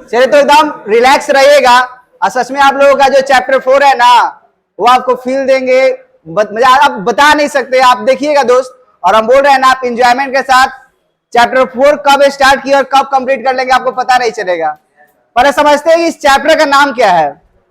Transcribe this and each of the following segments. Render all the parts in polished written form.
चलिए तो एकदम रिलैक्स रहिएगा। और सच में आप लोगों का जो चैप्टर 4 है ना, वो आपको फील देंगे, मजा आप बता नहीं सकते। आप देखिएगा दोस्त, और हम बोल रहे हैं ना, आप इंजॉयमेंट के साथ चैप्टर 4 कब स्टार्ट किया और कब कंप्लीट कर लेंगे आपको पता नहीं चलेगा। पर समझते हैं कि इस चैप्टर का नाम क्या है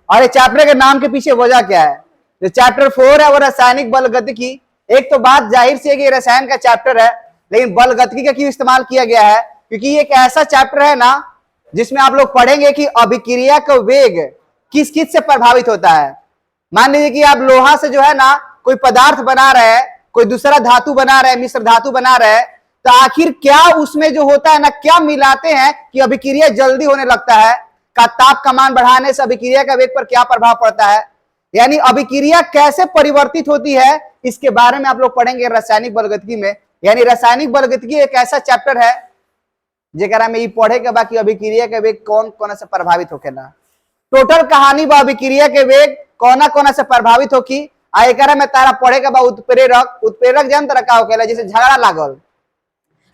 और इस चैप्टर के नाम के पीछे वजह क्या है। जो चैप्टर 4 है वो रासायनिक बलगतिकी। एक तो बात जाहिर सी है कि रसायन का चैप्टर है, लेकिन बलगतिकी का क्यों इस्तेमाल किया गया है? क्योंकि ये एक ऐसा चैप्टर है ना जिसमें आप लोग पढ़ेंगे कि अभिक्रिया का वेग किस किस से प्रभावित होता है। मान लीजिए कि आप लोहा से जो है ना कोई पदार्थ बना रहे हैं, कोई दूसरा धातु बना रहे हैं, मिश्र धातु बना रहे हैं, तो आखिर क्या उसमें जो होता है ना, क्या मिलाते हैं कि अभिक्रिया जल्दी होने लगता है? का ताप का मान बढ़ाने से अभिक्रिया का वेग पर क्या प्रभाव पड़ता है, यानी अभिक्रिया कैसे परिवर्तित होती है, इसके बारे में आप लोग पढ़ेंगे रासायनिक बलगतिकी में। यानी रासायनिक बलगतिकी एक ऐसा चैप्टर है जेकरा में ये पढ़े के बाकी अभिक्रिया के वेग कौन कौन से प्रभावित होखेला। टोटल कहानी बा अभिक्रिया के वेग कौना कौना से प्रभावित होकी। आ एकरा में तारा पढ़े के बा उत्प्रेरक। उत्प्रेरक जान तरह का होखेला, जैसे झगड़ा लागल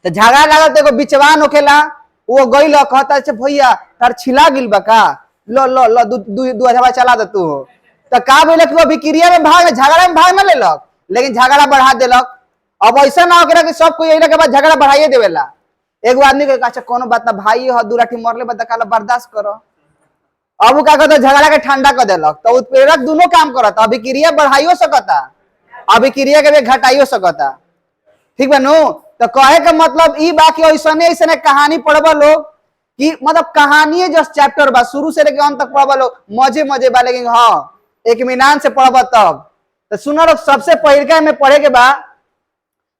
तो झगड़ा लागल तो एगो बिचवान होखेला, वो गइल कहता है भैया तार छिला गिल बा का, लो लो लो दू हवा चला दे तू। तो का बोले कि वो अभिक्रिया में भाग, झगड़ा में भाग न लेलक, लेकिन झगड़ा बढ़ा देलक। अब ऐसा ना होखेला कि सब कोई अइला के बाद झगड़ा बढ़ाइए देवेला। एगो आदमी के अच्छा कोनो बात ना भाई हो, दू लाठी मरले बता काला बर्दाश्त करो। अब वो क्या कहता झगड़ा के ठंडा कर देलक। तो उत्प्रेरक दोनों काम करता, अभिक्रिया बढ़ाइयो सकता, अभिक्रिया के वेग घटाइयो सकता। ठीक बा नु? तो कहे का मतलब ई बा कि ऐसने ऐसने कहानी पढ़बा लोग कि मतलब कहानी जस्ट चैप्टर बा, शुरू से लेकर अंत तक पढ़बा लोग, मजे मजे बा, लेकिन हाँ इत्मीनान से पढ़बा तब। तो सुनो लोग, सबसे पहले में पढ़े के बा,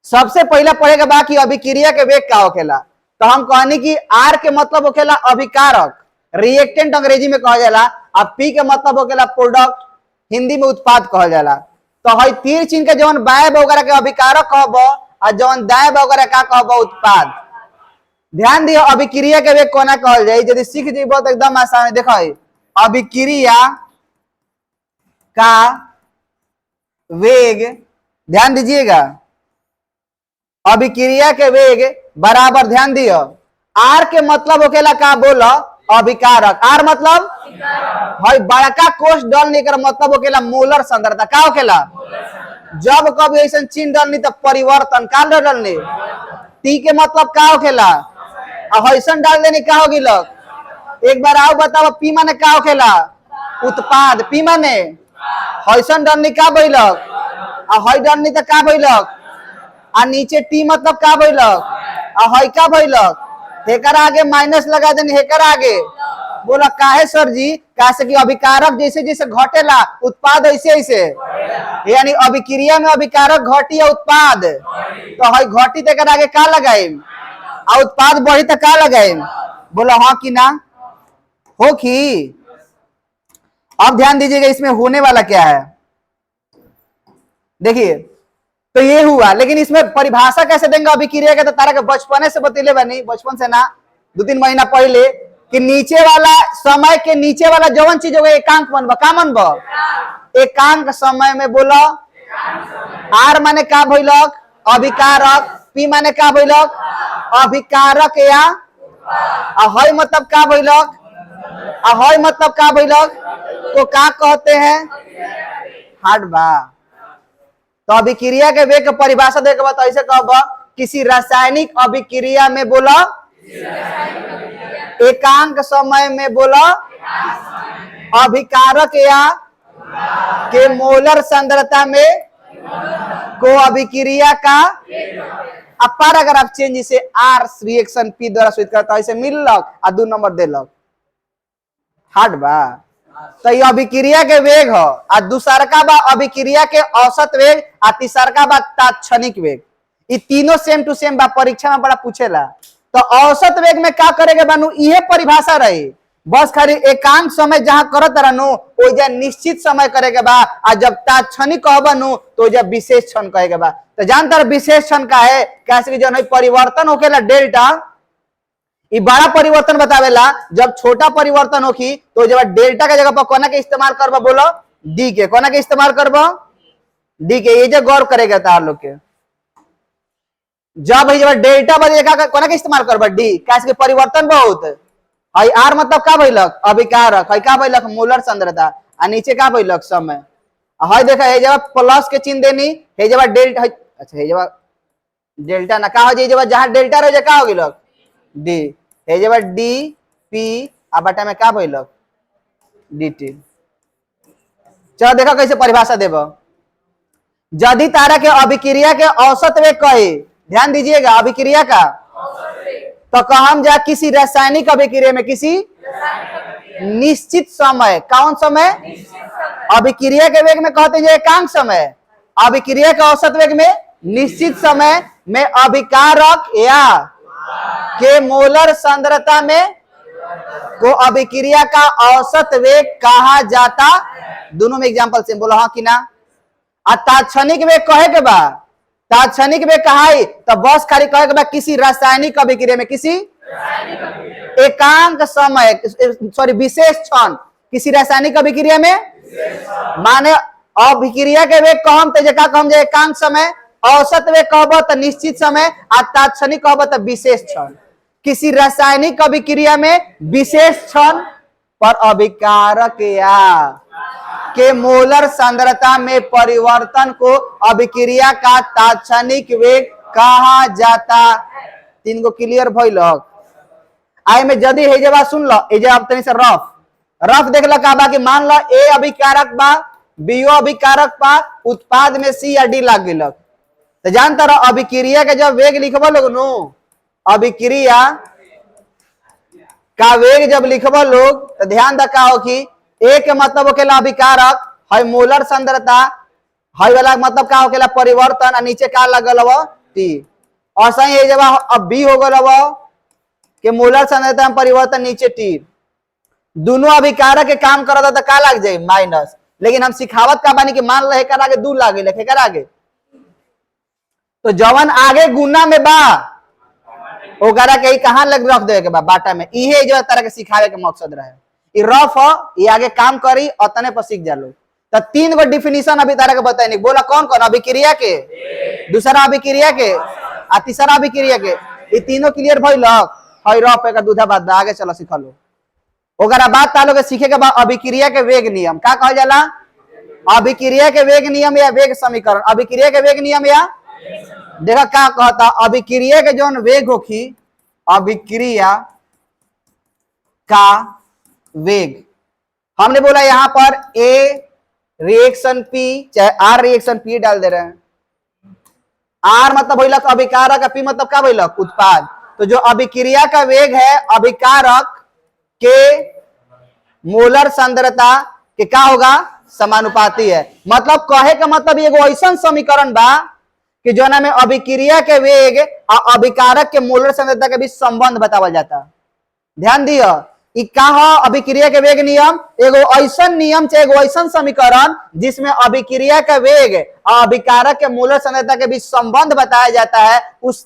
सबसे पहला पढ़े के बा कि अभिक्रिया के वेग का होखेला। तो हम कहनी कि आर के मतलब होखेला अभिकारक, रिएक्टेंट अंग्रेजी में कहा जाला। अब पी के मतलब होखेला प्रोडक्ट, हिंदी में उत्पाद कहा जाला। तो हई तीर चिन्ह के जवन बाय वगैरह के अभिकारक कहब और जवन दाय वगैरह का कहब उत्पाद। ध्यान दियो अभिक्रिया के वेग कोना कहल जाए, यदि सीख जेबो तो एकदम आसान है। देखो अभिक्रिया का वेग, ध्यान दीजिएगा, अभिक्रिया के वेग बराबर, ध्यान दियो, आर के मतलब होखेला का बोलो अभिकारक। आर मतलब भाई बड़का कोष डलने का मतलब होखेला मोलर सांद्रता। का होखेला? जब कभी ऐसा चिन्ह डलनी तो परिवर्तन का डलने। टी के मतलब का होखेला? ऐसा डाल देने का होगी लोग। एक बार आओ बताओ, पी माने का होखेला? उत्पाद। पी माने ऐसा डलनी का बैलक, हई डलनी तो का बैलक, आ नीचे टी मतलब का बैलक, हई का बैलक, हेकर आगे माइनस लगा देनी, हेकर आगे। बोला काहे सर जी? कैसे कि अभिकारक जैसे जैसे घटेला उत्पाद ऐसे ऐसे, यानी अभिक्रिया में अभिकारक घटी या उत्पाद, तो हई घटी तेकर आगे का लगाई और उत्पाद बढ़ी तो का लगाई। बोला हाँ कि ना हो कि। अब ध्यान दीजिएगा इसमें होने वाला क्या है। देखिए तो ये हुआ, लेकिन इसमें परिभाषा कैसे देंगे अभिक्रिया के? तो तारा के बचपने से बतेले बनी, बचपन से ना 2-3 महीना पहले, कि नीचे वाला समय के नीचे वाला जवन चीज होगा एकांक बनबा। का बनबा? एकांक समय में। बोलो आर माने का भइलक? अभिकारक। पी माने का भइलक? अभिकारक या हई मतलब का भइलक? हई मतलब का भइलक? तो का कहते हैं? हार्ड बा। तो अभिक्रिया के वेग की परिभाषा देके तो ऐसे कहब, किसी रासायनिक अभिक्रिया में बोला एकांक समय में बोला अभिकारक या के मोलर सांद्रता में को अभिक्रिया का अपार अगर आप चेंज इसे आर रिएक्शन पी द्वारा सूचित करता ऐसे मिललक आ 2 नंबर देलक। हार्ड बा। तो ये अभिक्रिया के वेग हो, आ दूसरका बा अभिक्रिया के औसत वेग, आ तीसरका बा तात्क्षणिक वेग। ये तीनों सेम टू सेम बा, परीक्षा में बड़ा पूछेला। तो औसत वेग में क्या करेगा बानू, यह परिभाषा रही, बस खाली एकांक समय जहां करत रहनु ओइजा निश्चित समय करेगा बा, आ जब तात्क्षणिक कहबनु तो ओइजा विशेष क्षण कहेगा बा। तो जानता विशेष क्षण का है, कैसे कि जब परिवर्तन होखेला डेल्टा, ये बड़ा परिवर्तन बतावेला। जब छोटा परिवर्तन होखी तो जब डेल्टा के जगह पर कोना के इस्तेमाल करबा, बोलो डी के। कोना के इस्तेमाल करबा? डी के। ये जो गौर करेगा तार लोग के, जब डेल्टा बजेगा कोना के इस्तेमाल करबा? डी। कैसे कि परिवर्तन बहुत हई आर मतलब का भइलक अभिकारक, हई का भइलक मोलर सांद्रता, आ नीचे का भइलक समय। हई देखा हे जब प्लस के चिन्ह देनी, हे जब डेल्टा, अच्छा हे जब डेल्टा ना का हो जाए, जब जहां डेल्टा रह का हो गेलक डी, हे जब डी पी आ बटा में का भइलक dt। चलो देखो कैसे परिभाषा देब। यदि तारा के अभिक्रिया के औसत वेग कहे, ध्यान दीजिएगा अभिक्रिया का, तो कहम जा किसी रासायनिक अभिक्रिया में किसी निश्चित समय, कौन समय, अभिक्रिया के वेग में कहते हैं एकांक समय, अभिक्रिया के औसत वेग में निश्चित समय में अभिकारक या के मोलर सांद्रता में को अभिक्रिया का औसत वेग कहा जाता। दोनों में एग्जांपल से बोलो हाँ कि ना। तात्क्षणिक वेग कहे के बा, तात्क्षणिक वेग कहा तो बस खाली कहे के बा किसी रासायनिक अभिक्रिया में किसी एकांक समय, सॉरी विशेष क्षण, किसी रासायनिक अभिक्रिया में, माने अभिक्रिया के वेग कहम तो जका कहम जे एकांक समय, औसत वेग कहब तो निश्चित समय, आ तात्क्षणिक कहब तो विशेष क्षण। किसी रासायनिक अभिक्रिया में विशेष क्षण पर अभिकारक या के मोलर सांद्रता में परिवर्तन को अभिक्रिया का तात्क्षणिक वेग कहा जाता। तीन गो क्लियर भइलक। आई में यदि हे जब सुन लो, ए जब तनी से रफ रफ देख लो का बा कि मान लो ए अभिकारक बा, बीओ अभिकारक बा, उत्पाद में सी या डी लाग गेलक, तो जानता रहो अभिक्रिया के जब वेग लिखबो लोग नु, अभिक्रिया का वेग जब लिखबो लोग तो ध्यान रखा हो कि एक मतलब होकेला अभिकारक, है मोलर सांद्रता, है वाला मतलब का होकेला परिवर्तन, और नीचे का लगल हो टी। और सही है जब अब बी हो गल हो कि मोलर सांद्रता में परिवर्तन नीचे टी, दोनों अभिकारक के काम करता तो का लग जाए माइनस, लेकिन हम सिखावत का बानी कि मान रहे कर आगे दू लागे लिखे कर आगे, तो जवन आगे गुना में बा ओकरा के कहां लग रख दे के बा बाटा में, इहे जो तरह के सिखावे के मकसद रहे। ई रफ हो, ये आगे काम करी अतने पर सीख जालो। तो तीन गो डिफिनीशन अभी तारा के बताई, बोला कौन कौन, अभिक्रिया के, दूसरा अभिक्रिया के, आ तीसरा अभिक्रिया के। ये तीनों क्लियर भइलक। हई रफ एक दूधा बात आगे चलो सिखलो। ओकरा बाद तालो के सीखे के बाद अभिक्रिया के वेग नियम का कहल जाला, अभिक्रिया के वेग नियम या वेग समीकरण, अभिक्रिया के वेग नियम या देखा क्या कहता, अभिक्रिया के जो वेग होखी, अभिक्रिया का वेग, हमने बोला यहां पर ए रिएक्शन पी चाहे आर रिएक्शन पी डाल दे रहे हैं। आर मतलब भइलक अभिकारक, पी मतलब क्या भइलक उत्पाद। तो जो अभिक्रिया का वेग है अभिकारक के मोलर सांद्रता के क्या होगा, समानुपाती है। मतलब कहे का मतलब एगो ऐसा समीकरण बा कि जो ना में अभिक्रिया के वेग और अभिकारक के मोलर सांद्रता के बीच संबंध बतावल जाता। ध्यान दियो, ई का अभिक्रिया के वेग नियम, एगो ऐसा नियम चाहे एगो ऐसा समीकरण जिसमें अभिक्रिया का वेग और अभिकारक के मोलर सांद्रता के बीच संबंध बताया जाता है, उस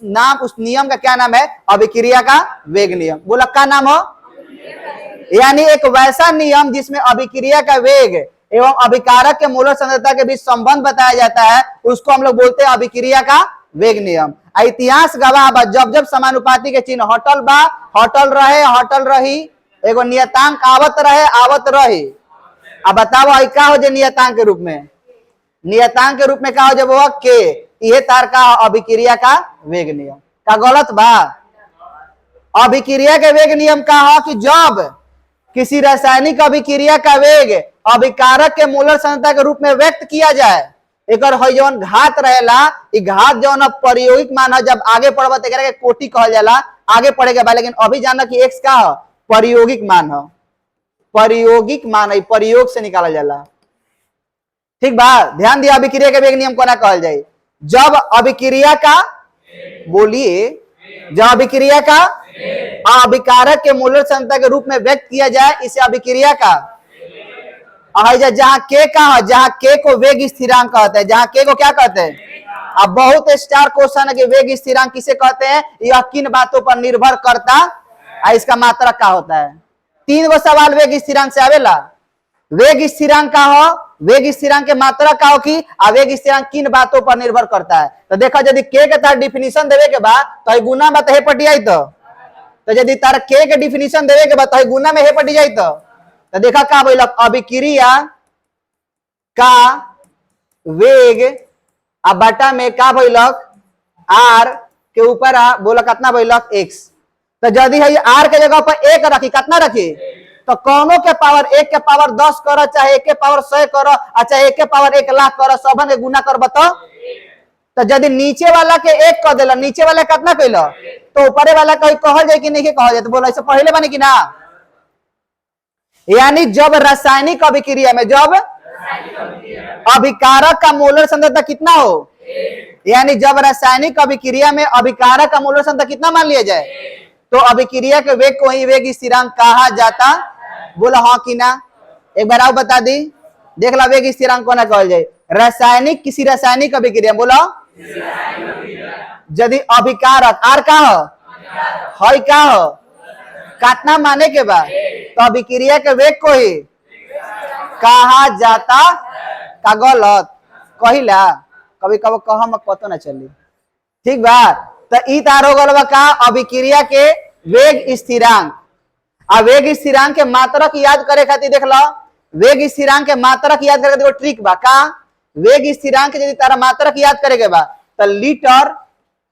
नियम का क्या नाम है, अभिक्रिया का वेग नियम। बोला क्या नाम हो, यानी एक वैसा नियम जिसमें अभिक्रिया का वेग एवं अभिकारक के मोलर सांद्रता के बीच संबंध बताया जाता है, उसको हम लोग बोलते हैं अभिक्रिया का वेग नियम। इतिहास गवाह बा, जब जब समानुपाती के चिन्ह हटल बा, हटल रहे, हटल रही, एगो नियतांक आवत रहे, आवत रही। अब बताओ का हो जे नियतांक के रूप में, नियतांक के रूप में का हो जब वो के, ये तार का अभिक्रिया का वेग नियम का गलत बा। अभिक्रिया के वेग नियम का हो कि जब किसी रासायनिक अभिक्रिया का वेग अभिकारक के मोलर सांद्रता के रूप में व्यक्त किया जाए, एक जौन घात रहेला, घात जौन प्रायोगिक मान है, जब आगे पढ़ब तो के कोटि कहल जाला, आगे पढ़ेगा बा, लेकिन अभी जाना कि एक्स का है प्रायोगिक मान है, प्रायोगिक मान है, प्रयोग से निकाला जाला। ठीक बा, ध्यान दिया अभिक्रिया के वेग नियम को ना कहल जाए, जब अभिक्रिया का, बोलिए, जब अभिक्रिया का अभिकारक के मोलर सांद्रता के रूप में व्यक्त किया जाए, इसे अभिक्रिया का, जहां के का है, जहां के को वेग स्थिरांक कहते हैं, जहां के को क्या कहते हैं। अब बहुत स्टार क्वेश्चन है कि वेग स्थिरांक किसे कहते हैं, यह किन बातों पर निर्भर करता है, इसका मात्रक क्या होता है। तीन गो सवाल वेग स्थिरांक से आवेला। वेग स्थिरांक का हो, वेग स्थिरांक के मात्रक का हो कि वेग स्थिरांक किन बातों पर निर्भर करता है। तो देखा यदि के तहत डिफिनीशन देवे के बाद तो गुना में तो पटियाई, तो यदि तार के डिफिनेशन देवे के बाद तो गुना में हे पटी जाई तो देखा का भइलक अभिक्रिया का वेग आ बटा में का भइलक आर के ऊपर बोला कितना भइलक x। तो यदि है आर के जगह पर एक रखी कितना रखी तो कौनों के पावर एक के पावर 10 करो चाहे एक के पावर 100 करो अच्छा एक के पावर 1 लाख करो सबन के गुना कर बताओ। तो यदि नीचे वाला के एक कर देला नीचे वाला कितना कैलो तो ऊपरे वाला कहीं कहल जाए कि नहीं कहल जाए तो बोला इससे पहले बने कि ना। यानी जब रासायनिक अभिक्रिया में जब अभिकारक का मोलर सांद्रता कितना हो यानी जब रासायनिक अभिक्रिया में अभिकारक का मोलर सांद्रता कितना मान लिया जाए तो अभिक्रिया के वेग को ही वेग स्थिरांक कहा जाता। बोला हाँ कि ना। एक बार आओ बता दी देख ला वेग स्थिरांक को ना कहल जाए रासायनिक किसी रासायनिक अभिक्रिया बोला यदि अभिकारक आर का हो का हो कितना माने के बाद तो अभिक्रिया के वेग को ही कहा जाता का गलत कहिला कभी कभी कह मत पता ना चली ठीक बा। तो ई तार हो गल का अभिक्रिया के वेग स्थिरांक आ वेग स्थिरांक के मात्रक याद करे खातिर देख लो वेग स्थिरांक के मात्रक याद करे खातिर ट्रिक बा का वेग स्थिरांक यदि तारा मात्रक याद करे के बा तो लीटर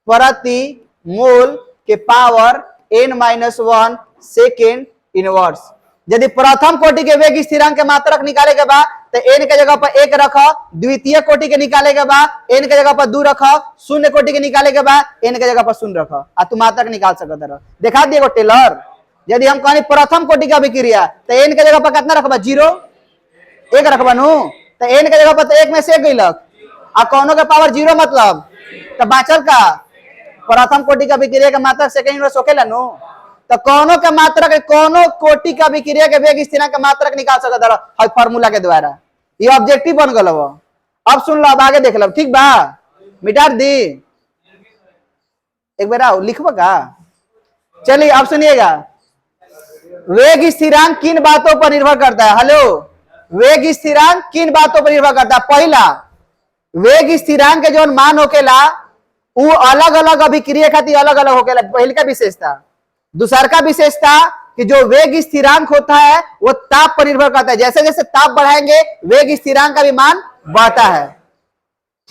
प्रति मोल के पावर n-1 सेकेंड इनवर्स। यदि प्रथम कोटि के वेग स्थिरांक के मात्रक निकाले के बा तो n के जगह पर 1 रखो द्वितीय कोटि के निकाले के बा n के जगह पर 2 रखो शून्य कोटि के निकाले के बा n के जगह पर 0 रखो आ तू मात्रक निकाल सकत रह। दिखा दिए टेलर यदि हम कहनी प्रथम कोटि का अभिक्रिया तो n के जगह पर कितना रखबा 0 1 रखबा नु तो n के जगह पर तो 1 में से गइलक आ कोनो के पावर 0 मतलब तो बाचल का प्रथम कोटि का अभिक्रिया के मात्रक सेकंड इनवर्स होखेला नु तो कोनो के मात्रक कोनो कोटि का अभिक्रिया के वेग स्थिरांक के मात्रक निकाल सकत रह हई फार्मूला के द्वारा। ये ऑब्जेक्टिव बन गल। अब सुन लो अब आगे देख लो ठीक बा मिटा दी एक बार आओ लिखबो का चलिए अब सुनिएगा वेग स्थिरांक किन बातों पर निर्भर करता है। हेलो वेग स्थिरांक किन बातों पर निर्भर करता है। पहला वेग स्थिरांक के जो मान होकेला वो अलग अलग अभिक्रिया खातिर अलग अलग होकेला पहले का विशेषता। दूसरा का विशेषता कि जो वेग स्थिरांक होता है वो ताप पर निर्भर करता है जैसे जैसे ताप बढ़ाएंगे वेग स्थिरांक का भी मान बढ़ता है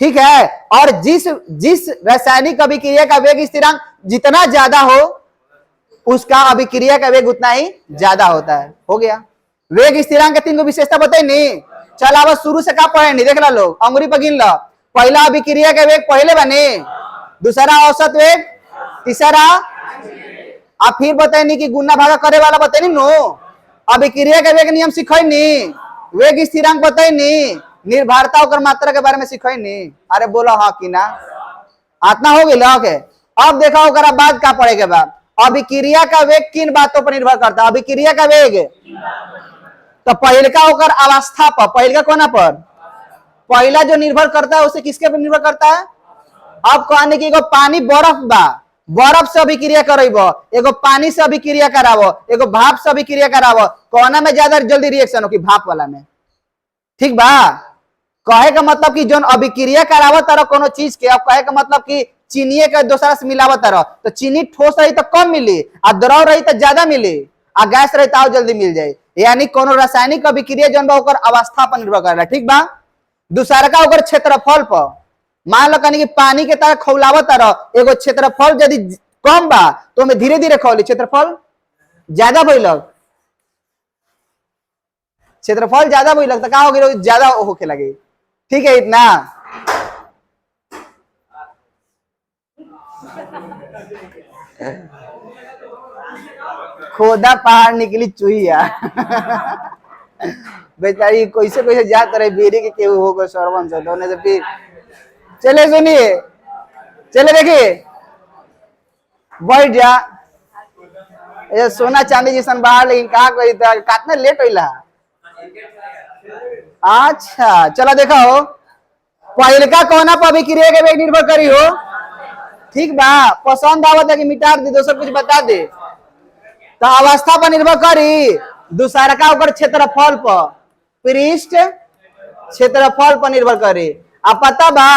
ठीक है। और जिस रासायनिक अभिक्रिया का वेग स्थिरांक जितना ज्यादा हो उसका अभिक्रिया का वेग उतना ही ज्यादा होता है। हो गया वेग स्थिरांक के 3 विशेषता बताई नहीं। चल अब शुरू से का पढ़े नहीं देख ला लोग अंगुरी पर गिन लो। पहला अभिक्रिया का वेग पहले बने दूसरा औसत वेग तीसरा आप फिर बताइए कि गुना भागा करे वाला बताइए नो अभिक्रिया के वेग नियम सिखाई वेग स्थिरांक बताइए निर्भरता और मात्रा के बारे में सिखाई नहीं। अरे बोलो हाँ कि ना आतना हो गई। अब देखा होगा बाद का पड़े के बाद अभिक्रिया का वेग किन बातों पर निर्भर करता है। अभिक्रिया का वेग तो पहले का होकर अवस्था पर पहले का कोना पर पहला जो निर्भर करता है उसे किसके पर निर्भर करता है। अब कहने की पानी बर्फ बा बर्फ से अभिक्रिया करब एगो पानी से अभिक्रिया करावो एगो भाप से अभिक्रिया करावो कोना में ज्यादा जल्दी रिएक्शन हो कि भाप वाला में ठीक बा। कहे का मतलब कि जो अभिक्रिया करावो तरह कोनो चीज के अब कहे का मतलब कि चीनी के दूसरा से मिलावत तरह तो चीनी ठोस रही तो कम मिली आ द्रव रही तो ज्यादा मिली आ गैस रही तो जल्दी मिल जाए। यानी कोनो रासायनिक अभिक्रिया जो बा ओकर अवस्था पर निर्भर करेला ठीक बा। दूसरा का ओकर क्षेत्रफल पर मान लो कहीं कि पानी के तरह खौलावत तरह एगो क्षेत्रफल यदि कम बा तो हमें धीरे धीरे खौली क्षेत्रफल ज्यादा भइलक क्षेत्रफल ज्यादा भइलक तो का हो गई ज्यादा होके लगे ठीक है इतना। खोदा पहाड़ निकली चुहिया बेचारी कैसे कैसे जात रहे बेरी के केहू हो गए सरवन से दोनों से फिर चले सुनिए चले देखिए बैठ जा ये सोना चांदी जैसन बाहर लेकिन कहा कोई कितना लेट होइला। अच्छा चला देखा हो पहले का कोना पर अभिक्रिया के वेग निर्भर करी हो ठीक बा। पसंद आवत है कि मिटा दे दोसर कुछ बता दे तो अवस्था पर निर्भर करी। दूसरा का ओकर क्षेत्रफल पर पृष्ठ क्षेत्रफल पर निर्भर करी। आप पता बा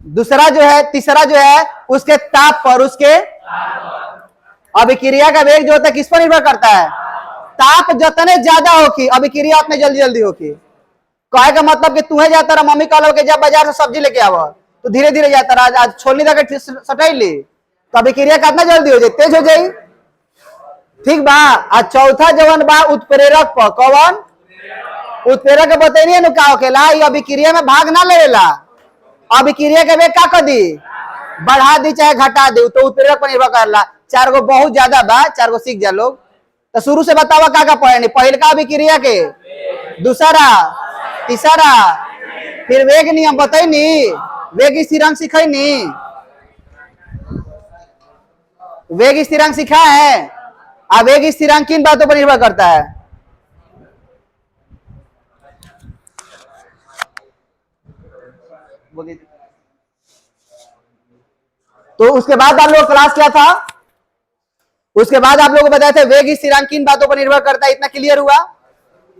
दूसरा जो है, तीसरा जो है उसके ताप पर, उसके अभिक्रिया का वेग जो होता है किस पर निर्भर करता है? ताप जितने ज्यादा होगी अभिक्रिया उतने जल्दी जल्दी होगी। कहे का मतलब कि तुम्हें जाता रहा मम्मी कहलो कि जब बाजार से सब्जी लेके आवा तो धीरे धीरे जाता रहा, आज छोलनी तक सटाई ली तो अभिक्रिया कितना जल्दी हो जाए? तेज हो जाए। ठीक बा। आज चौथा जवन बा उत्प्रेरक पर, कौन? उत्प्रेरक बताइए नु का होखेला, ये अभिक्रिया में भाग ना लेला, अभिक्रिया के वेग का कर दी? बढ़ा दी चाहे घटा दी, तो उत्प्रेरक पर निर्भर करला। 4 गो बहुत ज्यादा बा, 4 गो सीख जा लोग। तो शुरू से बतावा का पढ़े? पहल का अभिक्रिया के, दूसरा, तीसरा, फिर वेग नियम बताई नी, वेग स्थिरांक सिखाई नी, वेग स्थिरांक सिखा है। अब वेग स्थिरांक किन बातों पर निर्भर करता है? तो उसके बाद आप लोग क्लास क्या था? उसके बाद आप लोगों को बताया था वेग स्थिरांक किन बातों पर निर्भर करता है, इतना क्लियर हुआ।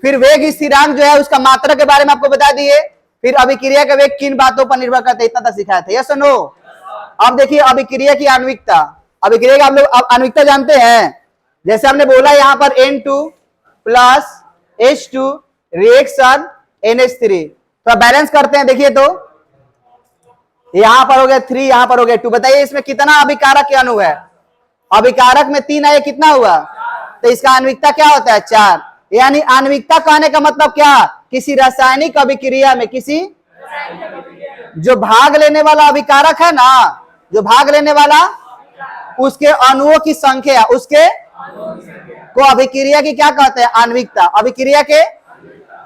फिर वेग स्थिरांक जो है उसका मात्रा के बारे में आपको बता दिए। फिर अभिक्रिया का वेग किन बातों पर निर्भर करता है, इतना तक सिखाया था। Yes no? अब देखिए अभिक्रिया की आणविकता। अभिक्रिया का आप लोग आणविकता जानते हैं, जैसे हमने बोला यहाँ पर N2 plus H2 reaction NH3, तो बैलेंस करते हैं। देखिए तो यहां पर हो गया 3, यहां पर हो गया 2। बताइए इसमें कितना अभिकारक के अणु है? अभिकारक में 3 आए, कितना हुआ? तो इसका आणविकता क्या होता है? 4। यानी आणविकता कहने का मतलब क्या? किसी रासायनिक अभिक्रिया में किसी जो भाग लेने वाला अभिकारक है ना, जो भाग लेने वाला, उसके अणुओं की संख्या, उसके को अभिक्रिया की क्या कहते हैं? आणविकता। अभिक्रिया के,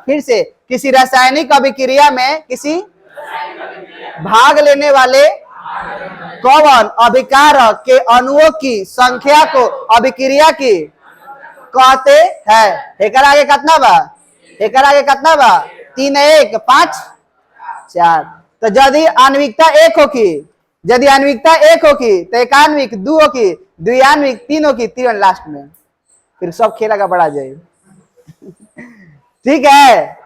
फिर से, किसी रासायनिक अभिक्रिया में किसी भाग लेने वाले कौन अभिकारक के अणुओं की संख्या को अभिक्रिया की कहते हैं। एकर आगे कितना बा? एकर आगे कितना बा? 3 1 5 4। तो यदि आणविकता 1 होगी, यदि आणविकता 1 होगी तो एकान्विक 2 होगी, द्विआन्विक 3 होगी, 3 लास्ट में, फिर सब खेला का बड़ा जाए। ठीक है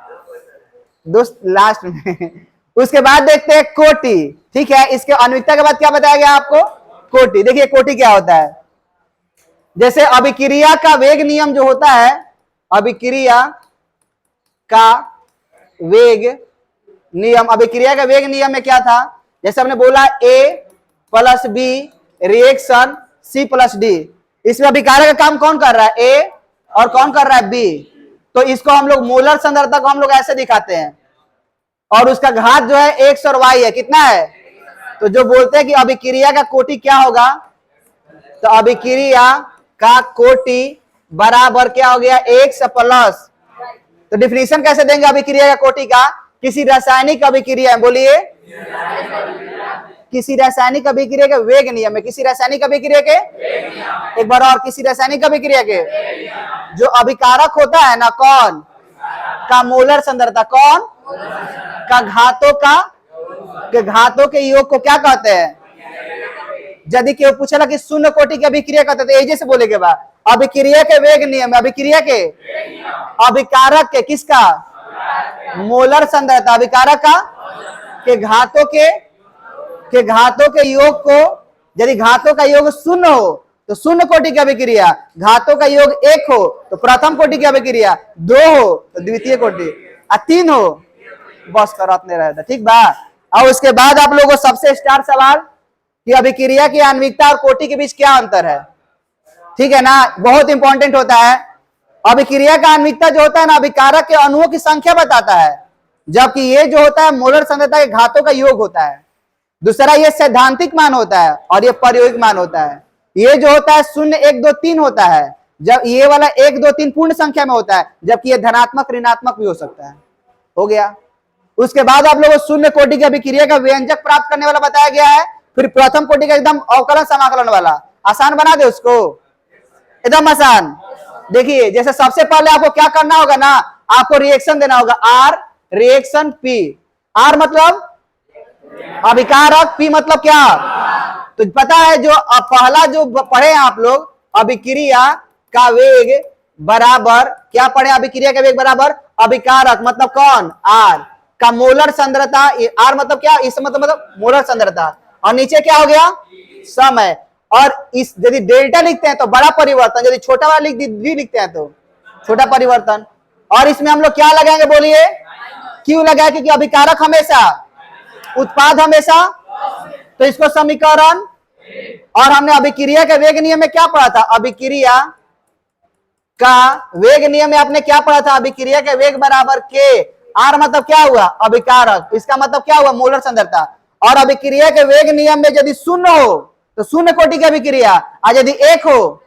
दोस्त, लास्ट में। उसके बाद देखते हैं कोटि। ठीक है, इसके आणविकता के बाद क्या बताया गया आपको? कोटि। देखिए कोटि क्या होता है। जैसे अभिक्रिया का वेग नियम जो होता है, अभिक्रिया का वेग नियम, अभिक्रिया का वेग नियम में क्या था? जैसे हमने बोला A plus B reaction C plus D, इसमें अभिकारक का काम कौन कर रहा है? A, और कौन कर रहा है? B। तो इसको हम लोग मोलर सांद्रता को हम लोग ऐसे दिखाते हैं, और उसका घात जो है X और Y है, कितना है? तो जो बोलते हैं कि अभिक्रिया का कोटि क्या होगा, तो अभिक्रिया का कोटि बराबर क्या हो गया? X प्लस, तो डिफिनीशन कैसे देंगे अभिक्रिया का कोटि का? किसी रासायनिक अभिक्रिया, बोलिए, किसी रासायनिक अभिक्रिया के वेग नियम में, किसी रासायनिक अभिक्रिया के, एक बार और, किसी रासायनिक अभिक्रिया के जो अभिकारक होता है ना, कौन का मोलर सांद्रता, कौन का घातों का, के घातों के योग को क्या कहते हैं? यदि केवल पूछेला कि शून्य कोटि की अभिक्रिया कहते हैं, तो एजे से बोले के बाद अभिक्रिया के वेग नियम, अभिक्रिया के अभिकारक के, किसका? मोलर सांद्रता, अभिकारक का के घातों के योग को, यदि घातों का योग 0 हो तो शून्य कोटि की अभिक्रिया, घातों का योग 1 हो तो प्रथम कोटि की अभिक्रिया, 2 हो तो द्वितीय कोटि, 3 हो बस करत नहीं रहता। ठीक बा। और उसके बाद आप लोगों को सबसे स्टार सवाल कि अभिक्रिया की आणविकता और कोटि के बीच क्या अंतर है। ठीक है ना, बहुत इंपॉर्टेंट होता है। अभिक्रिया का आणविकता जो होता है ना, अभिकारक के अणुओं की संख्या बताता है, जबकि ये जो होता है मोलर सांद्रता के घातों का योग होता है। दूसरा ये सैद्धांतिक मान होता है और ये प्रायोगिक मान होता है। ये जो होता है 0 1 2 3 होता है, जब ये वाला 1 2 3 पूर्ण संख्या में होता है, जबकि ये धनात्मक ऋणात्मक भी हो सकता है। हो गया। उसके बाद आप लोगों को शून्य कोटि की अभिक्रिया का व्यंजक प्राप्त करने वाला बताया गया है। फिर प्रथम कोटि का एकदम अवकलन समाकलन वाला, आसान बना दे उसको, एकदम आसान। देखिए जैसे सबसे पहले आपको क्या करना होगा ना, आपको रिएक्शन देना होगा R रिएक्शन P। R मतलब अभिकारक, P मतलब क्या? तो पता है जो पहला जो पढ़े आप लोग, अभिक्रिया का वेग बराबर क्या पढ़े? अभिक्रिया का वेग बराबर अभिकारक मतलब कौन? R। का मोलर सांद्रता, आर मतलब क्या, इस मतलब मोलर सांद्रता, और नीचे क्या हो गया, समय। और इस यदि डेल्टा लिखते हैं तो बड़ा परिवर्तन, यदि छोटा वाला डी लिखते हैं तो छोटा परिवर्तन। और इसमें हम लोग क्या लगाएंगे बोलिए, क्यों लगाए, क्योंकि अभिकारक हमेशा, उत्पाद हमेशा, तो इसको समीकरण। और हमने अभिक्रिया के वेग नियम में क्या पढ़ा था, अभिक्रिया का वेग नियम में आपने क्या पढ़ा था, अभिक्रिया के वेग बराबर के, आर मतलब क्या हुआ, अभिकारक, इसका मतलब क्या हुआ, मोलर सांद्रता। और अभिक्रिया के वेग नियम में यदि शून्य हो तो शून्य कोटि की अभिक्रिया, और यदि एक हो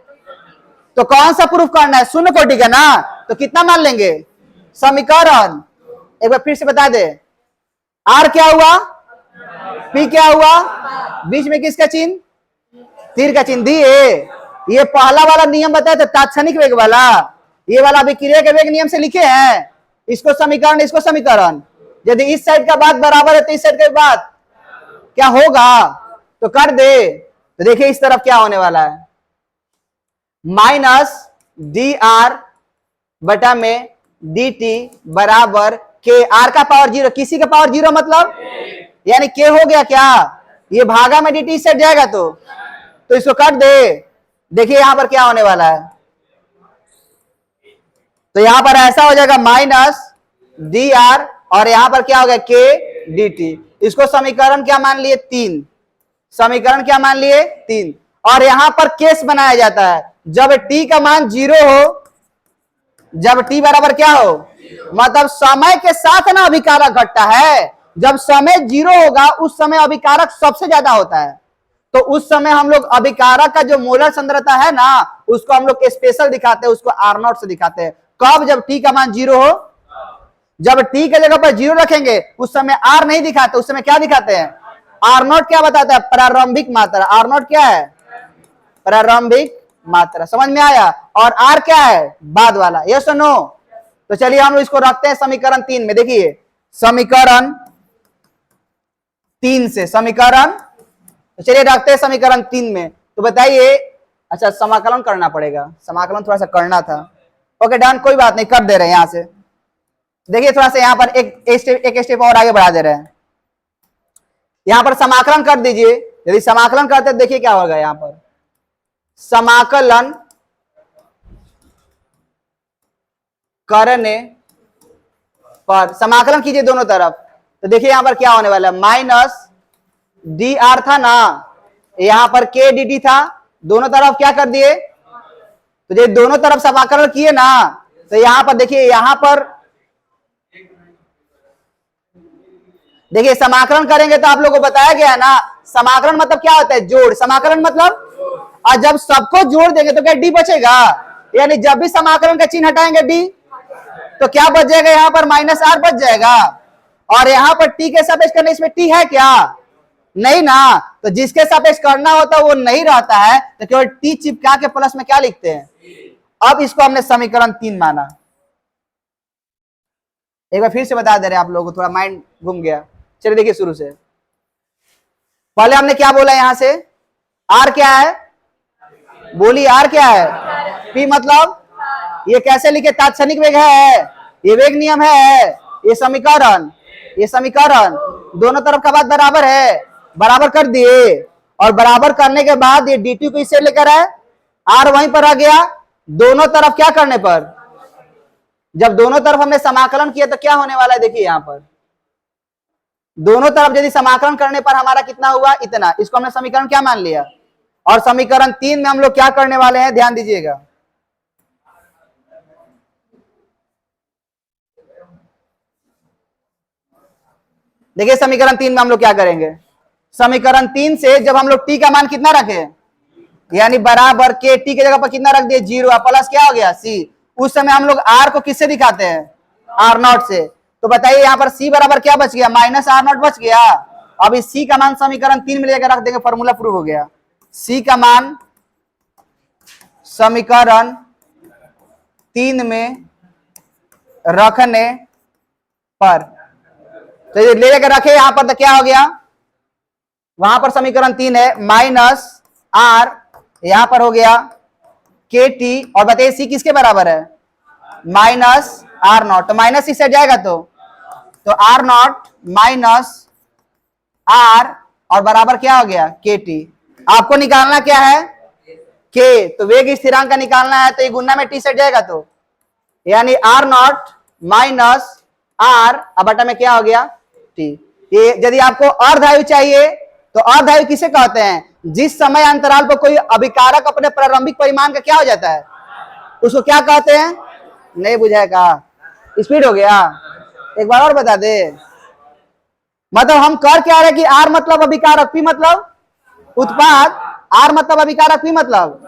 तो कौन सा प्रूफ करना है, शून्य कोटि का ना, तो कितना मान लेंगे, समीकरण। एक बार फिर से बता दे, आर क्या हुआ, पी क्या हुआ, बीच में किसका चिन्ह, तीर का चिन्ह दिए। ये पहला वाला नियम बताया था तात्क्षणिक वेग वाला, ये वाला अभिक्रिया के वेग नियम से लिखे हैं, इसको समीकरण, इसको समीकरण। यदि इस साइड का बात बराबर है तो इस साइड का बात क्या होगा, तो कर दे। तो देखिए इस तरफ क्या होने वाला है, माइनस डी आर बटा में डी टी बराबर के, आर का पावर जीरो, किसी का पावर जीरो मतलब यानी के हो गया क्या, ये भागा में डी टी सेट जाएगा तो इसको काट दे। देखिए यहां पर क्या होने वाला है, तो यहां पर ऐसा हो जाएगा माइनस डी आर, और यहां पर क्या हो गया के डी टी। इसको समीकरण क्या मान लिए, 3, समीकरण क्या मान लिए, 3। और यहां पर केस बनाया जाता है जब टी का मान 0 हो, जब टी बराबर क्या हो, मतलब समय के साथ ना अभिकारक घटता है, जब समय 0 होगा उस समय अभिकारक सबसे ज्यादा होता है, तो उस समय हम लोग अभिकारक का जो मोलर सांद्रता है ना उसको हम लोग स्पेशल दिखाते हैं, उसको आर नॉट से दिखाते हैं। कब, जब टी का मान 0 हो, जब टी के जगह पर 0 रखेंगे उस समय आर नहीं दिखाते, उस समय क्या दिखाते हैं, आर नॉट क्या बताता है, प्रारंभिक मात्रा। आर नॉट क्या है, प्रारंभिक मात्रा, समझ में आया। और आर क्या है, बाद वाला, यस और नो। तो चलिए हम इसको रखते हैं समीकरण 3 में। देखिए समीकरण 3 से समीकरण, तो चलिए रखते हैं समीकरण 3 में। तो बताइए, अच्छा समाकलन करना पड़ेगा, समाकलन थोड़ा सा करना था, ओके डन, कोई बात नहीं, कर दे रहे हैं यहां से। देखिए थोड़ा सा यहां पर एक स्टेप और आगे बढ़ा दे रहे हैं, यहां पर समाकलन कर दीजिए। यदि समाकलन करते देखिए क्या होगा, यहां पर समाकलन करने पर, समाकलन कीजिए दोनों तरफ, तो देखिए यहां पर क्या होने वाला है, माइनस डी आर था ना, यहां पर के डी टी था, दोनों तरफ क्या कर दिए, तो ये दोनों तरफ समाकलन किए ना, तो यहां पर देखिए, यहां पर देखिए समाकलन करेंगे तो आप लोगों को बताया गया ना, समाकलन मतलब क्या होता है, जोड़, समाकलन मतलब, और जब सबको जोड़ देंगे तो क्या डी बचेगा, यानी जब भी समाकलन का चिन्ह हटाएंगे डी, तो क्या बच जाएगा, यहां पर माइनस आर बच जाएगा। और यहां पर टी के सापेक्ष करने, इसमें टी है क्या, नहीं ना, तो जिसके सापेक्ष करना होता है वो नहीं रहता है, तो केवल टी चिपका के प्लस में क्या लिखते हैं। अब इसको हमने समीकरण 3 माना। एक बार फिर से बता दे रहे हैं आप लोगों को, थोड़ा माइंड घूम गया। चलिए देखिए शुरू से, पहले हमने क्या बोला, यहां से आर क्या है, बोली आर क्या है, पी मतलब ये कैसे लिखे, तात्क्षणिक वेग है, ये वेग नियम है, ये समीकरण, ये समीकरण, दोनों तरफ का बात बराबर है, बराबर कर दिए। और बराबर करने के बाद ये डी टी को इससे लेकर आए, आर वहीं पर आ गया, दोनों तरफ क्या करने पर, जब दोनों तरफ हमने समाकलन किया तो क्या होने वाला है, देखिए यहां पर दोनों तरफ यदि समाकलन करने पर हमारा कितना हुआ, इतना, इसको हमने समीकरण क्या मान लिया। और समीकरण 3 में हम लोग क्या करने वाले हैं, ध्यान दीजिएगा, देखिए समीकरण 3 में हम लोग क्या करेंगे, समीकरण 3 से जब हम लोग टी का मान कितना रखे, यानी बराबर के, टी के जगह पर कितना रख दिए, 0, प्लस क्या हो गया सी, उस समय हम लोग आर को किससे दिखाते हैं, आर नॉट से। तो बताइए यहां पर सी बराबर क्या बच गया, माइनस आर नॉट बच गया। अब इस सी का मान समीकरण 3 में लेकर रख देंगे, फॉर्मूला प्रूव हो गया। सी का मान समीकरण 3 में रखने पर, तो ये ले लेकर रखे यहां पर, तो क्या हो गया, वहां पर समीकरण 3 है, माइनस आर, यहां पर हो गया के टी, और बताइए सी किसके बराबर है, माइनस आर नॉट, तो माइनस इस साइड जाएगा तो तो आर नॉट माइनस आर और बराबर क्या हो गया के टी। आपको निकालना क्या है के, तो वेग स्थिरांक का निकालना है, तो ये गुना में टी सेट जाएगा, तो यानी आर नॉट माइनस आर अब बटा में क्या हो गया टी। ये यदि आपको अर्धायु चाहिए तो अर्धायु किसे कहते हैं, जिस समय अंतराल पर कोई अभिकारक अपने प्रारंभिक परिमाण का क्या हो जाता है, उसको क्या कहते हैं। नहीं बुझाएगा, स्पीड हो गया, एक बार और बता दे। मतलब हम कर क्या रहे कि आर मतलब अभिकारक, पी मतलब उत्पाद, आर मतलब अभिकारक, पी मतलब,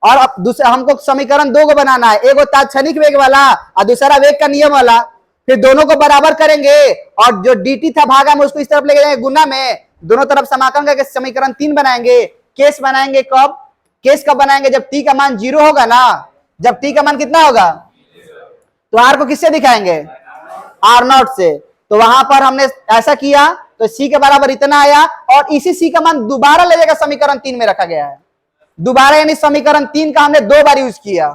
और अब दूसरा हमको समीकरण दो को बनाना है, एक वो तात्क्षणिक वेग वाला और दूसरा वेग का नियम वाला। फिर दोनों को बराबर करेंगे और जो dt था भागा में उसको इस तरफ लेके जाएंगे गुना में, दोनों तरफ समाकलन करके समीकरण 3 बनाएंगे। केस बनाएंगे कब, केस कब बनाएंगे जब t का मान 0 होगा ना, जब t का मान कितना होगा, तो r को किससे दिखाएंगे, r नॉट से। तो वहां पर हमने ऐसा किया तो c के बराबर इतना आया, और इसी c का मान दोबारा ले जाकर समीकरण 3 में रखा गया है। दोबारा यानी समीकरण 3 का हमने 2 बार यूज किया,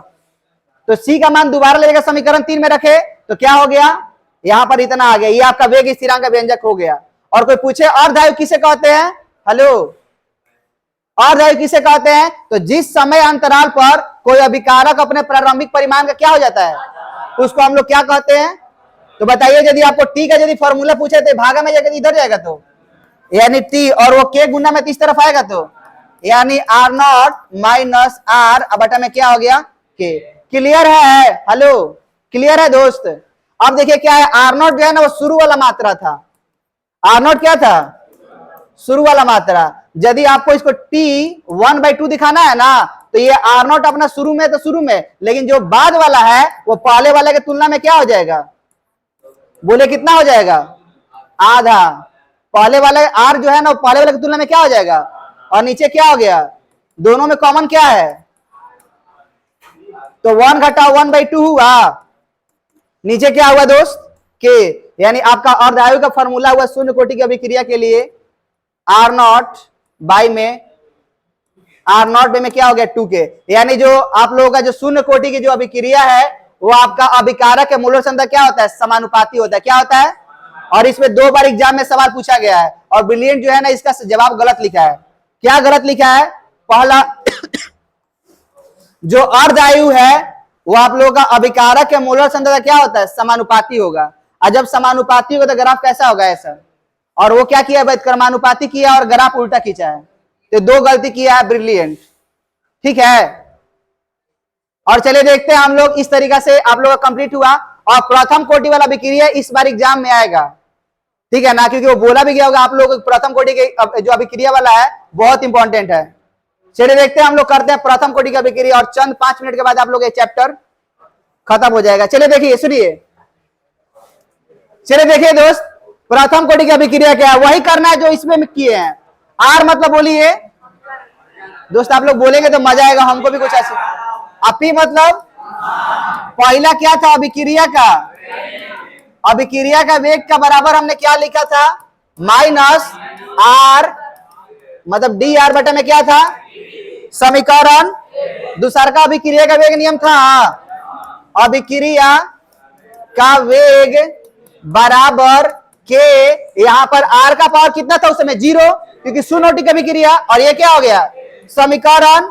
तो c का मान दोबारा ले जाकर समीकरण 3 में रखे तो क्या हो गया, यहां पर इतना आ गया, ये आपका वेग स्थिरांक का व्यंजक हो गया। और कोई पूछे अर्धायु किसे कहते हैं, हेलो अर्धायु किसे कहते हैं, तो जिस समय अंतराल पर कोई अभिकारक अपने प्रारंभिक परिमाण का क्या हो जाता है, उसको हम लोग क्या कहते हैं। तो बताइए यदि आपको टी का यदि फॉर्मूला पूछे तो भागा में जाकर इधर जाएगा, तो यानी टी और वो के गुना में इस तरफ आएगा, तो यानी आर नॉट माइनस आर अब बटा में क्या हो गया के। क्लियर है, हेलो क्लियर है दोस्त। अब देखिए क्या है, आर नॉट जो है ना वो शुरू वाला मात्रा था, आर नॉट क्या था, शुरू वाला मात्रा। यदि आपको इसको टी 1/2 दिखाना है ना, तो ये आर नॉट अपना शुरू में तो शुरू में, लेकिन जो बाद वाला है वो पहले वाले की तुलना में क्या हो जाएगा, बोले कितना हो जाएगा, आधा। पहले वाले आर जो है ना वो पहले वाले की तुलना में क्या हो जाएगा, और नीचे क्या हो गया, दोनों में कॉमन क्या है, तो 1 घटा 1/2 हुआ, नीचे क्या हुआ दोस्त के। यानी आपका अर्धायु का फॉर्मूला हुआ शून्य कोटि की अभिक्रिया के लिए आर नॉट बाई में, आर नॉट बाई में क्या हो गया 2 के। यानी जो आप लोगों का जो शून्य कोटि की जो अभिक्रिया है वो आपका अभिकारक के मोलर क्षमता क्या होता है, समानुपाती होता है, क्या होता है। और इसमें 2 बार एग्जाम में सवाल पूछा गया है और ब्रिलियंट जो है ना इसका जवाब गलत लिखा है। क्या गलत लिखा है, पहला जो अर्धायु है वो आप लोगों का अभिकारक के मोलर क्षमता क्या होता है, समानुपाती होगा। और जब समानुपाती होगा तो ग्राफ कैसा होगा, ऐसा। और वो क्या किया है, क्रमानुपाती किया और ग्राफ उल्टा खींचा है, तो 2 गलती किया है ब्रिलियंट, ठीक है। और चलिए देखते हैं हम लोग, इस तरीका से आप लोगों का कंप्लीट हुआ। और प्रथम कोटि वाला अभिक्रिया इस बार एग्जाम में आएगा, ठीक है ना, क्योंकि वो बोला भी गया होगा आप लोग प्रथम कोटि के जो अभिक्रिया वाला है बहुत इंपॉर्टेंट है। चलिए देखते हैं हम लोग करते हैं प्रथम कोटि का अभिक्रिया, और चंद 5 मिनट के बाद आप लोग ये चैप्टर खत्म हो जाएगा। चलिए देखिए, सुनिए, चलिए देखिए दोस्त, प्रथम कोटि का अभिक्रिया क्या है, वही करना है जो इसमें किए हैं। आर मतलब बोलिए दोस्त, आप लोग बोलेंगे तो मजा आएगा, हमको भी कुछ ऐसे। अपी मतलब पहला क्या था, अभिक्रिया का, अभिक्रिया का वेग का बराबर हमने क्या लिखा था, माइनस आर, मतलब डी आर बटा में क्या था, समीकरण। दूसरा का अभिक्रिया का वेग नियम था, अभिक्रिया का वेग बराबर के, यहां पर आर का पावर कितना था उस समय 0, क्योंकि शून्य की अभिक्रिया। और ये क्या हो गया, समीकरण।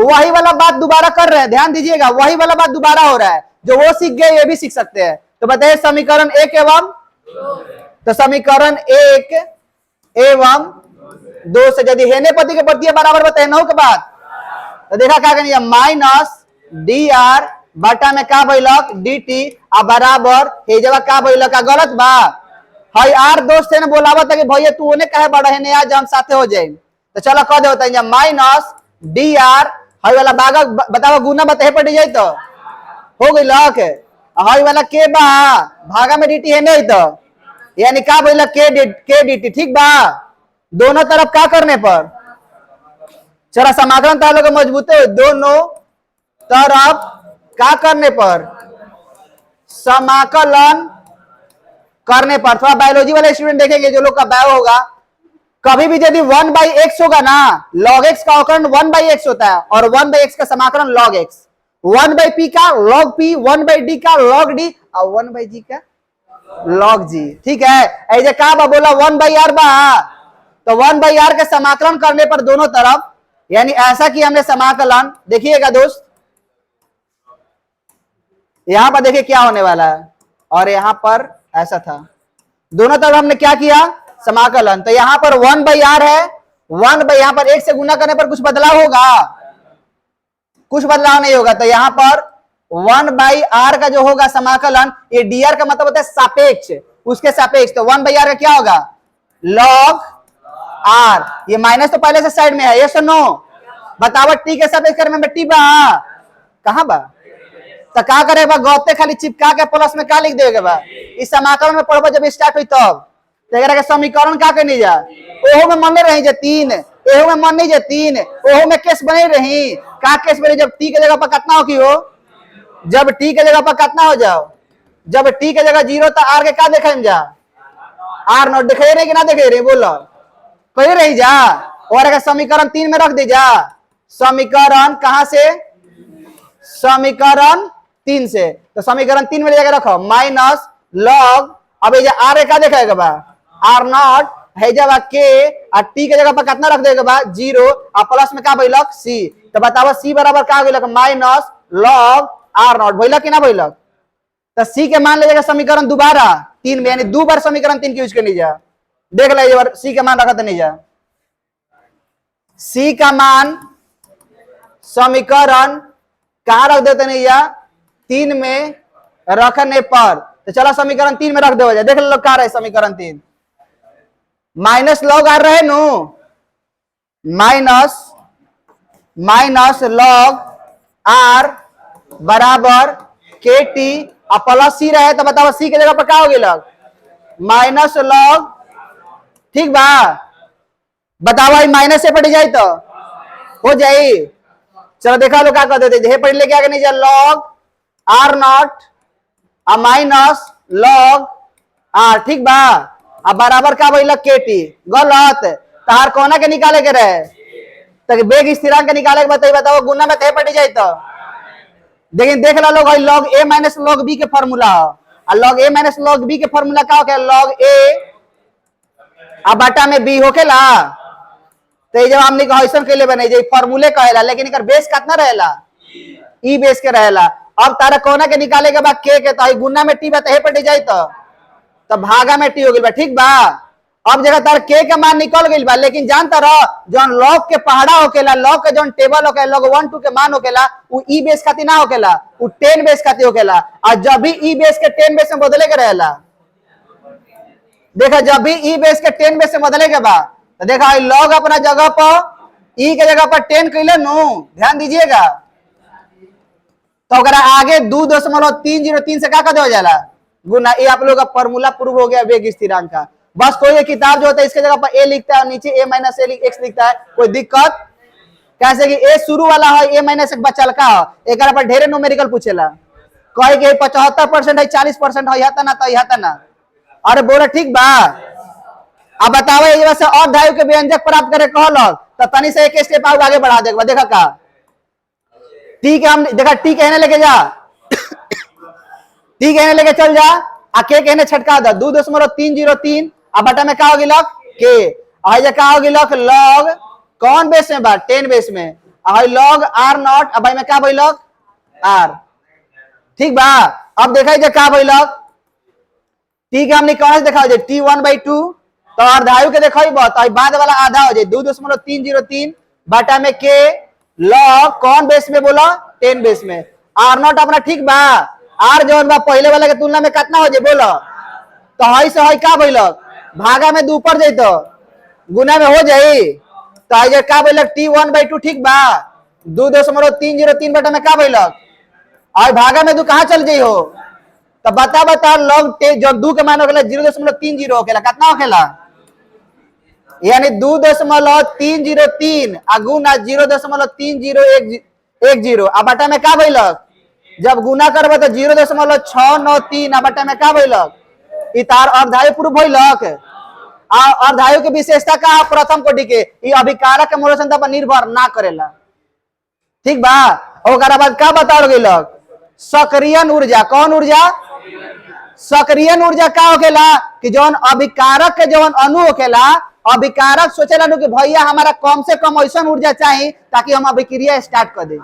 वही वाला बात दोबारा कर रहे हैं, ध्यान दीजिएगा, वही वाला बात दोबारा हो रहा है, जो वो सीख गए ये भी सीख सकते हैं। तो बताइए समीकरण 1 एवं, तो समीकरण 1 एवं 2 से यदि हेने पति के प्रति बराबर बताए 9 के बाद, तो देखा क्या करेंगे, माइनस डी आर बटा में का बैलक डी टी आ बराबर हे जगह का बैलक, गलत बा। हाई आर दोस्त ने बोलावा था कि भैया तू उन्हें कहे बड़ा है ने, आज हम साथे हो जाए, तो चलो कह दे माइनस डी आर, हाई वाला बागा बताओ गुना बताए पड़ जाए तो हो गई लक, हाई वाला के बा भागा में dt है नहीं, तो यानी का बोला के dt, ठीक बा। दोनों तरफ का करने पर, चला समाकलन तालों के मजबूत हो, दोनों तरफ का करने पर, समाकलन करने पर। थोड़ा बायोलॉजी वाले स्टूडेंट देखेंगे, जो लोग का बायो होगा, कभी भी यदि 1/x होगा ना, log x का अवकलन 1/x होता है, और 1/x का समाकलन log x, 1/p का log p, 1/d का log d, और 1/g का log g। ठीक है, ऐसे का बा बोला 1/r बा, तो 1/r के समाकलन करने पर दोनों तरफ, यानी ऐसा कि हमने समाकलन, देखिएगा दोस्त यहां पर देखिए क्या होने वाला है, और यहां पर ऐसा था, दोनों तरफ हमने क्या किया समाकलन, तो यहां पर 1/r है, 1 यहां पर 1 से गुना करने पर कुछ बदलाव होगा, कुछ बदलाव नहीं होगा, तो यहां पर 1/r का जो होगा समाकलन, ये dr का मतलब होता है सापेक्ष, उसके सापेक्ष, तो 1/r का क्या होगा log r, ये माइनस तो पहले से साइड में है, ये सुनो बताओ t के सापेक्ष करने में t बा कहां बा, तो क्या करेगा गौते खाली चिपका के प्लस में क्या लिख देगा बा, इस समाकलन में पढ़बो जब स्टार्ट हुई तब, तो एकरा के समीकरण का करनी जा, ओहो में मन रही जे 3, एहो में मन नहीं जे 3, ओहो में केस बने रही, का केस बने जब t के जगह पर कितना हो की हो, जब t के जगह पर कितना हो जाओ, जब t के जगह 0 तो r के का देखे जा, r नॉट देखे रहे कि ना देखे रहे बोलो, कही रही जा, और अगर समीकरण 3 में रख दी जा, समीकरण कहां से, समीकरण 3 से, तो समीकरण 3 में ले जाकर रखो माइनस लॉग, अब ये r का देखेगा बा r नॉट है जब के, और t के जगह पर कितना रख देगा बा 0, और प्लस में का भइलक c, तो बताओ c बराबर का भइलक माइनस लॉग r नॉट, भइलक कि ना भइलक, तो c के मान ले जाएगा समीकरण दोबारा 3 में, यानी 2 बार समीकरण 3 की यूज करनी जा, देख लो बार c का मान रखा तो नहीं जा, c का मान समीकरण कहां रख देते नहीं जा 3 में रखने पर, तो चलो समीकरण 3 में रख दो, देख लो क्या रहे समीकरण 3, माइनस लॉग आर रहे नु, माइनस लॉग आर बराबर के टी, और प्लस सी रहे, तो बताओ सी के जगह पर क्या हो गया माइनस लॉग, ठीक बा, बताओ माइनस से पड़ जाए तो हो जाए, चलो देखा लो क्या कर देते, पढ़ ले क्या करनी चाहिए लॉग आर नॉट आ माइनस लॉग आर, ठीक बा, अब बराबर का भइल के टी, गलत, तार कोना के निकाले के रहे, तो बेग स्थिरांक के निकाले के बताओ गुना में कहे पड़ जाए तो, लेकिन देख ला लोग लॉग ए माइनस लॉग बी के फॉर्मूला, और लॉग ए माइनस लॉग बी के फॉर्मूला का होके लॉग ए अब बाटा में बी होकेला, तो जब हमने ऐसा के लिए बने फॉर्मूले कहेला, लेकिन इकर बेस कितना रहेला ई बेस के रहेला, अब तारा कोना के निकाले के बाद के तो गुना में टी बा तो पट जाए तो भागा में टी हो गई बा, ठीक बा, अब जगह तार के मान निकल गई बा, लेकिन जानता रह जौन लॉग के पहाड़ा होकेला, लॉग के जौन टेबल होकेला लॉग 1 2 के मान होकेला, वो ई बेस खातिर ना होकेला, वो 10 बेस खातिर होकेला, और जब भी ई बेस के 10 बेस में बदले के रहेला, देखा जब भी ई बेस के 10 बेस में बदले के बा, तो देखा लॉग अपना जगह पर ई के जगह पर 10 कैले नु, ध्यान दीजिएगा, तो अगर आगे 2.303 से क्या कर हो जाला गुना, ये आप लोग का फॉर्मूला प्रूव हो गया वेग स्थिरांक का, बस कोई एक किताब जो होता है इसके जगह पर ए लिखता है, नीचे ए माइनस एक्स लिखता है, कोई दिक्कत कैसे कि ए शुरू वाला है ए माइनस एक बचल का है, एक पर ढेरे न्यूमेरिकल पूछेला, कहे कि 75% है 40% है यहां ना, तो यहां ना, अरे बोला ठीक बा, अब बताओ ये वैसे और धायु के व्यंजक प्राप्त करे कहल, तो तनी से एक स्टेप आगे बढ़ा देगा, देखा का ठीक है, हम देखा टी कहने लेके जा टी कहने लेके चल जा, आ के कहने छटका दो 2.303, अब बटा में क्या होगी लॉग के, और क्या होगी लॉग लॉग कौन बेस में बा 10 बेस में, और लॉग आर नॉट, अब भाई में क्या भाई लॉग आर, ठीक बा, अब देखा जा क्या भाई लॉग टी के हमने कौन से देखा जाए टी 1/2, तो अर्धायु के देखा तो बाद वाला आधा हो जाए 2.303 बटा में के लॉग कौन बेस में बोला 10 बेस में, आर नॉट अपना ठीक बा, आर जो बा पहले वाला के तुलना में कितना हो जाए बोलो, तो हई से हई का भइल भागा में 2 ऊपर जाए तो गुना में हो जाए, तो आई का भइल टी 1/2, ठीक बा, 2.303 बटा में का भइल, और भागा में 2 कहां चल जाई हो, तो बता लॉग जो 2 के मान हो गया 0.30 होकेला, कितना होकेला यानी 2.303 गुना 0.3010, अब बटा में का भइल, जब गुना करबे तो 0.693, अब बटा में का भइल, इ तार अर्धायु प्रूफ भइलक, आ अर्धायु के विशेषता का प्रथम कोटि के इ अभिकारक के मूल संख्या पर निर्भर ना करेला, ठीक बा, ओकरा बाद का बताओ गेलक सक्रियन ऊर्जा, कौन ऊर्जा सक्रियन ऊर्जा का होखेला कि जौन अभिकारक के जौन अणु होखेला, अभिकारक सोचेला कि भैया हमारा कम से कम ऐसा ऊर्जा चाहिए ताकि हम अभिक्रिया स्टार्ट कर दें।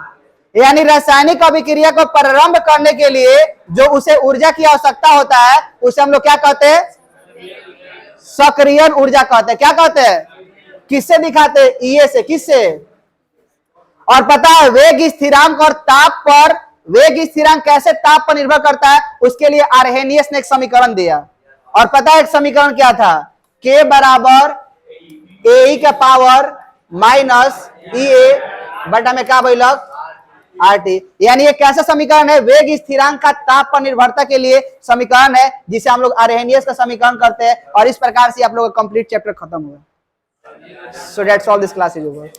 यानी रासायनिक अभिक्रिया को प्रारंभ करने के लिए जो उसे ऊर्जा की आवश्यकता होता है उसे हम लोग क्या कहते हैं? सक्रियन ऊर्जा कहते हैं। क्या कहते हैं? किससे दिखाते हैं? ई से। किससे? और पता है वेग स्थिरांक और ताप पर, वेग स्थिरांक कैसे ताप पर निर्भर करता है उसके लिए आर्हेनियस ने एक समीकरण दिया। और पता है एक समीकरण क्या था? K बराबर ए का पावर माइनस ई ए बटा में क्या बैलक RT। यानी ये कैसा समीकरण है? वेग स्थिरांक का ताप पर निर्भरता के लिए समीकरण है जिसे हम लोग आर्हेनियस का समीकरण करते हैं। और इस प्रकार से आप लोगों का कंप्लीट चैप्टर खत्म हुआ। So that's all, this class is over.